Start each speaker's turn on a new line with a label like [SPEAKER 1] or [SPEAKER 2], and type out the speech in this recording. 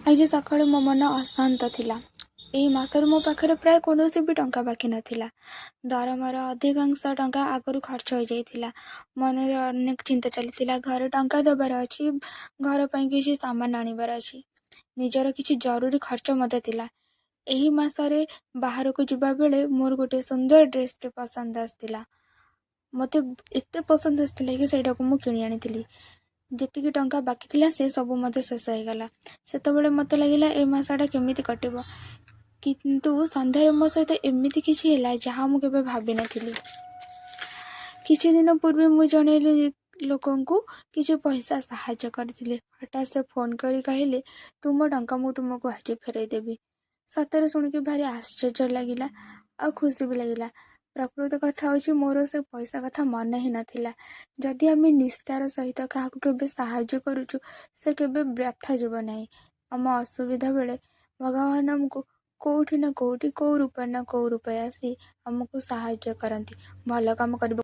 [SPEAKER 1] ଆଜି ସକାଳୁ ମୋ ମନ ଅଶାନ୍ତ ଥିଲା। ଏହି ମାସରେ ମୋ ପାଖରେ ପ୍ରାୟ କୌଣସି ବି ଟଙ୍କା ବାକି ନଥିଲା। ଦରମାର ଅଧିକାଂଶ ଟଙ୍କା ଆଗରୁ ଖର୍ଚ୍ଚ ହୋଇଯାଇଥିଲା। ମନରେ ଅନେକ ଚିନ୍ତା ଚାଲିଥିଲା। ଘରେ ଟଙ୍କା ଦେବାର ଅଛି, ଘର ପାଇଁ କିଛି ସାମାନ ଆଣିବାର ଅଛି, ନିଜର କିଛି ଜରୁରୀ ଖର୍ଚ୍ଚ ମଧ୍ୟ ଥିଲା। ଏହି ମାସରେ ବାହାରକୁ ଯିବା ବେଳେ ମୋର ଗୋଟେ ସୁନ୍ଦର ଡ୍ରେସ୍ଟେ ପସନ୍ଦ ଆସିଥିଲା। ମୋତେ ଏତେ ପସନ୍ଦ ଆସିଥିଲା କି ସେଇଟାକୁ ମୁଁ କିଣି ଆଣିଥିଲି। ଯେତିକି ଟଙ୍କା ବାକି ଥିଲା ସେ ସବୁ ମଧ୍ୟ ଶେଷ ହୋଇଗଲା। ସେତେବେଳେ ମୋତେ ଲାଗିଲା ଏ ମାସଟା କେମିତି କଟିବ, କିନ୍ତୁ ସନ୍ଧ୍ୟାରେ ମୋ ସହିତ ଏମିତି କିଛି ହେଲା ଯାହା ମୁଁ କେବେ ଭାବିନଥିଲି। କିଛି ଦିନ ପୂର୍ବେ ମୁଁ ଜଣେ ଲୋକଙ୍କୁ କିଛି ପଇସା ସାହାଯ୍ୟ କରିଥିଲି। ହଠାତ୍ ସେ ଫୋନ୍ କରି କହିଲେ, ତୁମ ଟଙ୍କା ମୁଁ ତୁମକୁ ଆଜି ଫେରାଇ ଦେବି। ସତରେ ଶୁଣିକି ଭାରି ଆଶ୍ଚର୍ଯ୍ୟ ଲାଗିଲା ଆଉ ଖୁସି ବି ଲାଗିଲା। ପ୍ରକୃତ କଥା ହେଉଛି ମୋର ସେ ପଇସା କଥା ମନେ ହିଁ ନଥିଲା। ଯଦି ଆମେ ନିଷ୍ଠାର ସହିତ କାହାକୁ କେବେ ସାହାଯ୍ୟ କରୁଛୁ, ସେ କେବେ ବ୍ୟର୍ଥ ଯିବ ନାହିଁ। ଆମ ଅସୁବିଧା ବେଳେ ଭଗବାନ ଆମକୁ କେଉଁଠି ନା କେଉଁଠି, କେଉଁ ରୂପରେ ନା କେଉଁ ରୂପରେ ଆସି ଆମକୁ ସାହାଯ୍ୟ କରନ୍ତି। ଭଲ କାମ କରିବା